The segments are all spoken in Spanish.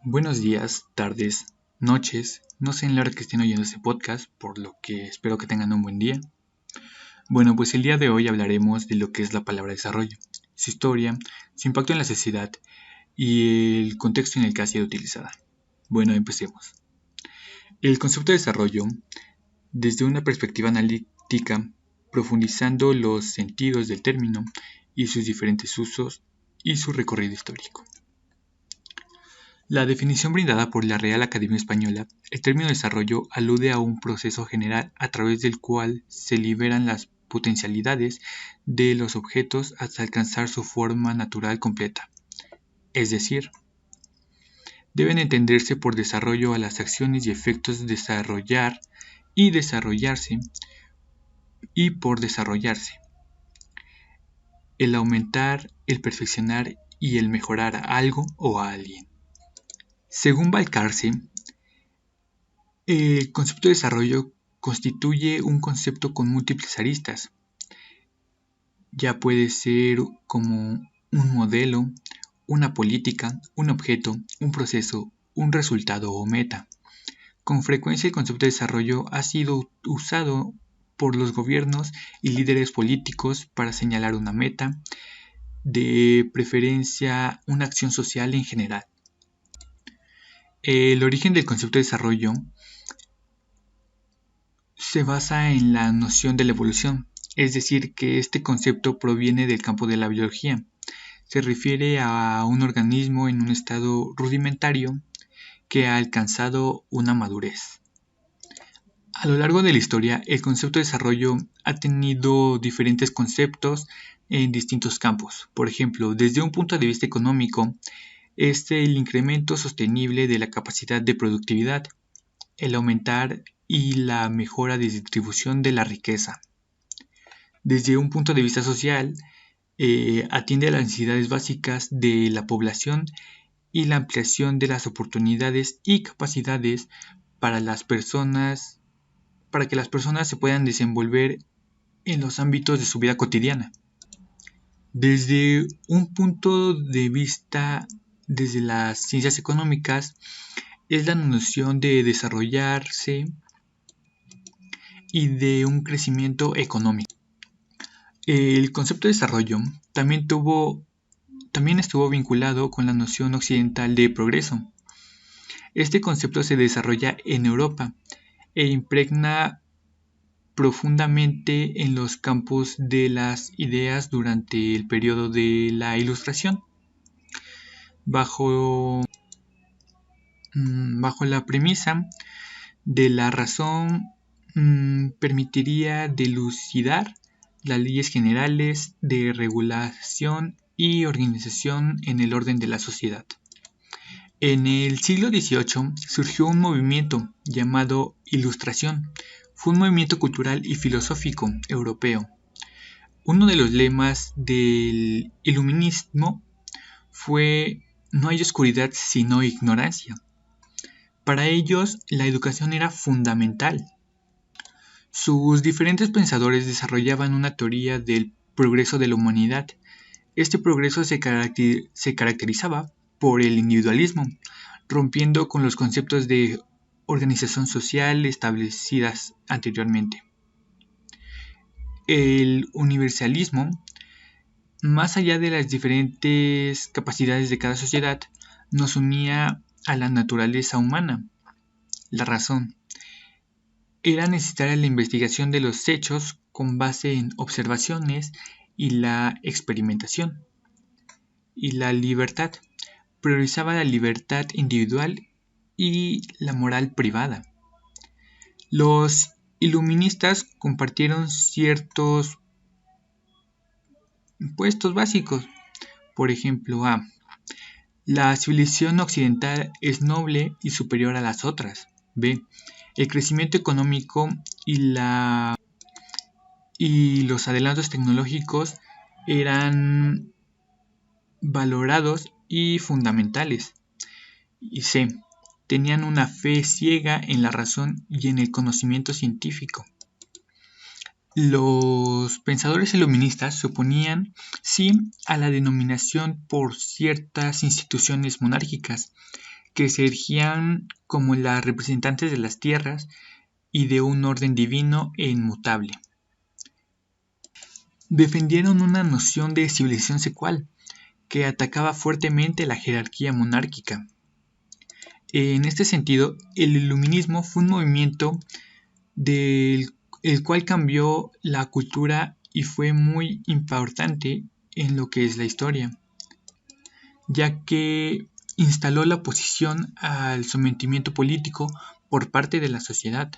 Buenos días, tardes, noches, no sé en la hora que estén oyendo este podcast, por lo que espero que tengan un buen día. Bueno, pues el día de hoy hablaremos de lo que es la palabra desarrollo, su historia, su impacto en la sociedad y el contexto en el que ha sido utilizada. Bueno, empecemos. El concepto de desarrollo, desde una perspectiva analítica, profundizando los sentidos del término y sus diferentes usos y su recorrido histórico. La definición brindada por la Real Academia Española, el término desarrollo alude a un proceso general a través del cual se liberan las potencialidades de los objetos hasta alcanzar su forma natural completa. Es decir, deben entenderse por desarrollo a las acciones y efectos desarrollar y desarrollarse y por desarrollarse. El aumentar, el perfeccionar y el mejorar a algo o a alguien. Según Balcarce, el concepto de desarrollo constituye un concepto con múltiples aristas. Ya puede ser como un modelo, una política, un objeto, un proceso, un resultado o meta. Con frecuencia el concepto de desarrollo ha sido usado por los gobiernos y líderes políticos para señalar una meta, de preferencia una acción social en general. El origen del concepto de desarrollo se basa en la noción de la evolución, es decir, que este concepto proviene del campo de la biología. Se refiere a un organismo en un estado rudimentario que ha alcanzado una madurez. A lo largo de la historia, el concepto de desarrollo ha tenido diferentes conceptos en distintos campos. Por ejemplo, desde un punto de vista económico, es el incremento sostenible de la capacidad de productividad, el aumentar y la mejora de distribución de la riqueza. Desde un punto de vista social, atiende a las necesidades básicas de la población y la ampliación de las oportunidades y capacidades para que las personas se puedan desenvolver en los ámbitos de su vida cotidiana. Desde un punto de vista desde las ciencias económicas, es la noción de desarrollarse y de un crecimiento económico. El concepto de desarrollo también estuvo vinculado con la noción occidental de progreso. Este concepto se desarrolla en Europa e impregna profundamente en los campos de las ideas durante el periodo de la Ilustración, bajo la premisa de la razón permitiría dilucidar las leyes generales de regulación y organización en el orden de la sociedad. En el siglo XVIII surgió un movimiento llamado Ilustración. Fue un movimiento cultural y filosófico europeo. Uno de los lemas del iluminismo fue "No hay oscuridad sino ignorancia". Para ellos, la educación era fundamental. Sus diferentes pensadores desarrollaban una teoría del progreso de la humanidad. Este progreso se caracterizaba por el individualismo, rompiendo con los conceptos de organización social establecidas anteriormente. El universalismo, más allá de las diferentes capacidades de cada sociedad, nos unía a la naturaleza humana, la razón. Era necesaria la investigación de los hechos con base en observaciones y la experimentación. Y la libertad. Priorizaba la libertad individual y la moral privada. Los iluministas compartieron ciertos puestos básicos. Por ejemplo, la civilización occidental es noble y superior a las otras. B. El crecimiento económico y los adelantos tecnológicos eran valorados y fundamentales. Y C. Tenían una fe ciega en la razón y en el conocimiento científico. Los pensadores iluministas se oponían, sí, a la denominación por ciertas instituciones monárquicas, que se erigían como las representantes de las tierras y de un orden divino e inmutable. Defendieron una noción de civilización secular que atacaba fuertemente la jerarquía monárquica. En este sentido, el iluminismo fue un movimiento del el cual cambió la cultura y fue muy importante en lo que es la historia, ya que instaló la oposición al sometimiento político por parte de la sociedad.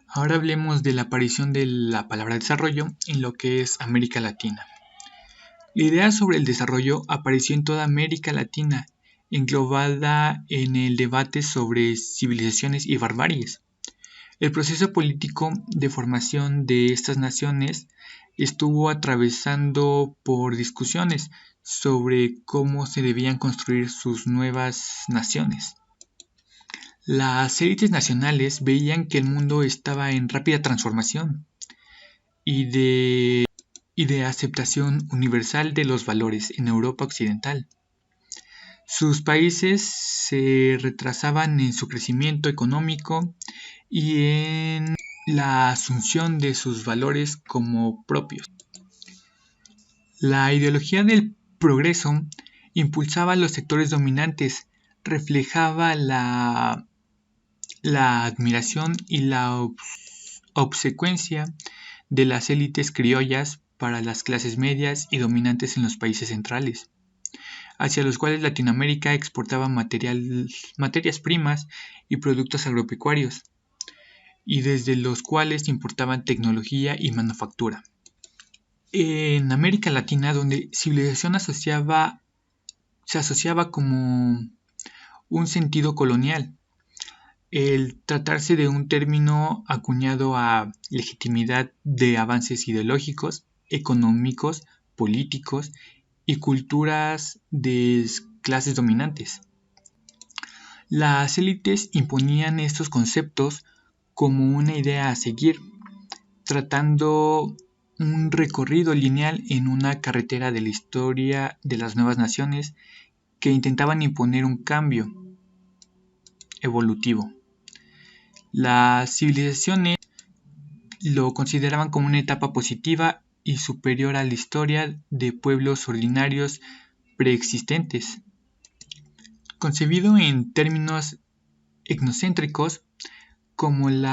Ahora hablemos de la aparición de la palabra desarrollo en lo que es América Latina. La idea sobre el desarrollo apareció en toda América Latina, englobada en el debate sobre civilizaciones y barbaries. El proceso político de formación de estas naciones estuvo atravesando por discusiones sobre cómo se debían construir sus nuevas naciones. Las élites nacionales veían que el mundo estaba en rápida transformación y de aceptación universal de los valores en Europa occidental. Sus países se retrasaban en su crecimiento económico y en la asunción de sus valores como propios. La ideología del progreso impulsaba a los sectores dominantes, reflejaba la admiración y la obsecuencia de las élites criollas para las clases medias y dominantes en los países centrales, hacia los cuales Latinoamérica exportaba materias primas y productos agropecuarios, y desde los cuales importaban tecnología y manufactura. En América Latina, donde civilización se asociaba como un sentido colonial, el tratarse de un término acuñado a legitimidad de avances ideológicos, económicos, políticos y culturas de clases dominantes. Las élites imponían estos conceptos como una idea a seguir, tratando un recorrido lineal en una carretera de la historia de las nuevas naciones que intentaban imponer un cambio evolutivo. Las civilizaciones lo consideraban como una etapa positiva y superior a la historia de pueblos ordinarios preexistentes. Concebido en términos etnocéntricos como el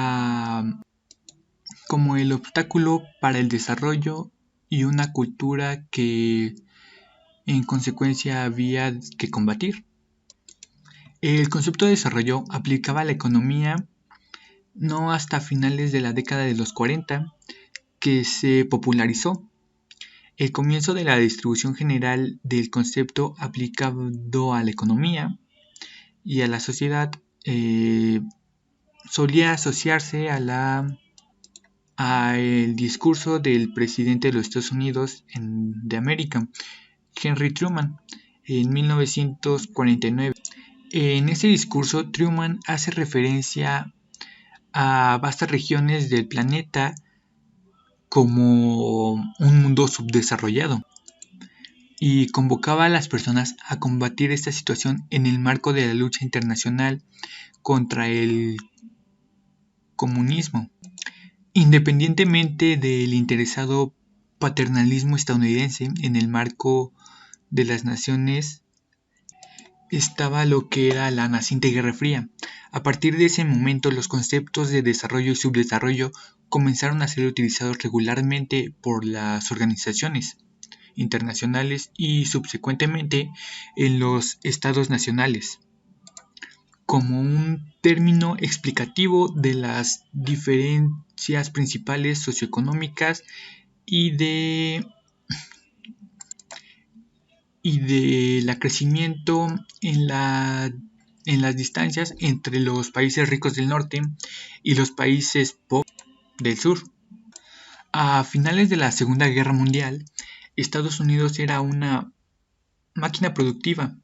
obstáculo para el desarrollo y una cultura que en consecuencia había que combatir. El concepto de desarrollo aplicaba a la economía no hasta finales de la década de los 40 que se popularizó. El comienzo de la distribución general del concepto aplicado a la economía y a la sociedad solía asociarse al discurso del presidente de los Estados Unidos de América, Henry Truman, en 1949. En ese discurso, Truman hace referencia a vastas regiones del planeta como un mundo subdesarrollado y convocaba a las personas a combatir esta situación en el marco de la lucha internacional contra el comunismo. Independientemente del interesado paternalismo estadounidense, en el marco de las naciones estaba lo que era la naciente Guerra Fría. A partir de ese momento, los conceptos de desarrollo y subdesarrollo comenzaron a ser utilizados regularmente por las organizaciones internacionales y subsecuentemente en los estados nacionales, como un término explicativo de las diferencias principales socioeconómicas y de la crecimiento en las distancias entre los países ricos del norte y los países pobres del sur. A finales de la Segunda Guerra Mundial, Estados Unidos era una máquina productiva,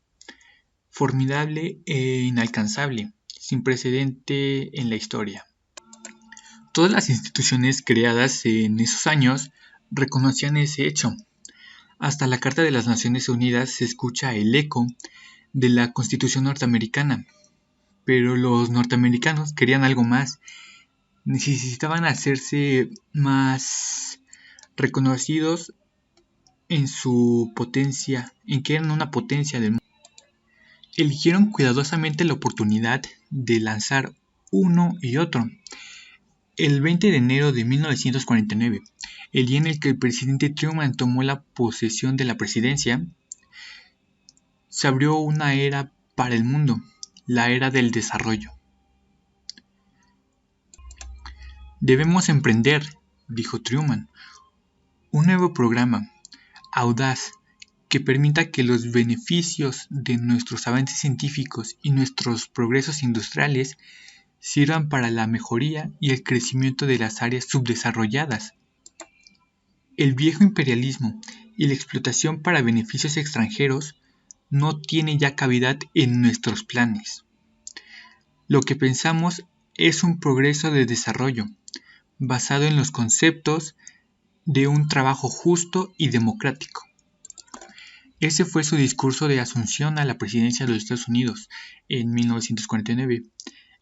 formidable e inalcanzable, sin precedente en la historia. Todas las instituciones creadas en esos años reconocían ese hecho. Hasta la Carta de las Naciones Unidas se escucha el eco de la Constitución norteamericana, pero los norteamericanos querían algo más. Necesitaban hacerse más reconocidos en su potencia, en que eran una potencia del mundo. Eligieron cuidadosamente la oportunidad de lanzar uno y otro. El 20 de enero de 1949, el día en el que el presidente Truman tomó la posesión de la presidencia, se abrió una era para el mundo, la era del desarrollo. Debemos emprender, dijo Truman, un nuevo programa, audaz, que permita que los beneficios de nuestros avances científicos y nuestros progresos industriales sirvan para la mejoría y el crecimiento de las áreas subdesarrolladas. El viejo imperialismo y la explotación para beneficios extranjeros no tiene ya cavidad en nuestros planes. Lo que pensamos es un progreso de desarrollo, basado en los conceptos de un trabajo justo y democrático. Ese fue su discurso de asunción a la presidencia de los Estados Unidos en 1949.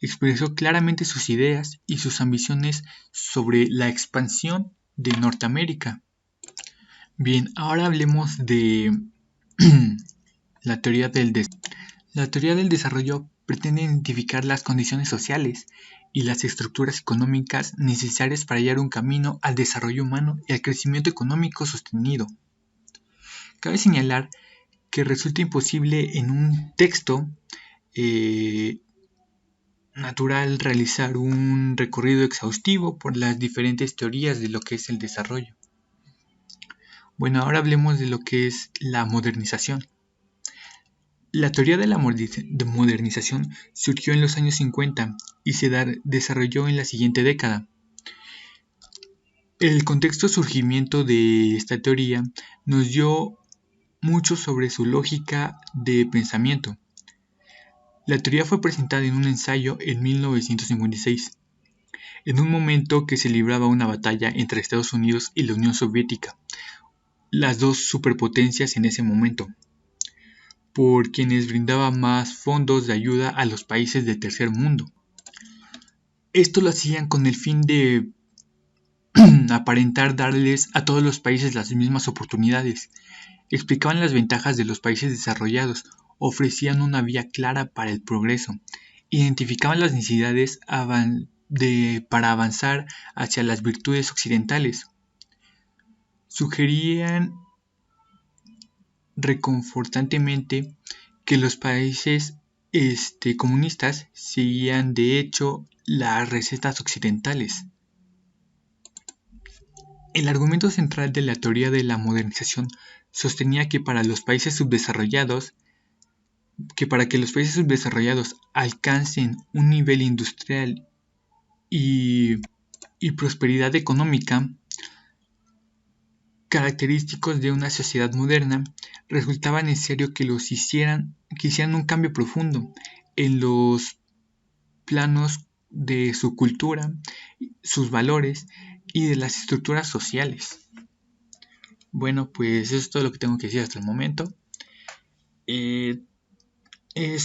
Expresó claramente sus ideas y sus ambiciones sobre la expansión de Norteamérica. Bien, ahora hablemos de la teoría del desarrollo. La teoría del desarrollo pretende identificar las condiciones sociales y las estructuras económicas necesarias para hallar un camino al desarrollo humano y al crecimiento económico sostenido. Cabe señalar que resulta imposible en un texto natural realizar un recorrido exhaustivo por las diferentes teorías de lo que es el desarrollo. Bueno, ahora hablemos de lo que es la modernización. La teoría de la modernización surgió en los años 50 y se desarrolló en la siguiente década. El contexto surgimiento de esta teoría nos dio mucho sobre su lógica de pensamiento. La teoría fue presentada en un ensayo en 1956, en un momento que se libraba una batalla entre Estados Unidos y la Unión Soviética, las dos superpotencias en ese momento, por quienes brindaba más fondos de ayuda a los países del tercer mundo. Esto lo hacían con el fin de aparentar darles a todos los países las mismas oportunidades. Explicaban las ventajas de los países desarrollados, ofrecían una vía clara para el progreso, identificaban las necesidades para avanzar hacia las virtudes occidentales, sugerían reconfortantemente que los países comunistas seguían de hecho las recetas occidentales. El argumento central de la teoría de la modernización sostenía que para que los países subdesarrollados alcancen un nivel industrial y prosperidad económica característicos de una sociedad moderna, resultaba necesario que hicieran un cambio profundo en los planos de su cultura, sus valores y de las estructuras sociales. Bueno, pues eso es todo lo que tengo que decir hasta el momento. Es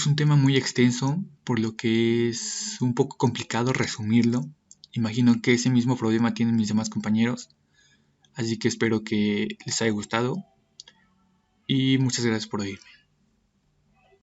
un tema muy extenso, por lo que es un poco complicado resumirlo. Imagino que ese mismo problema tienen mis demás compañeros, así que espero que les haya gustado y muchas gracias por oírme.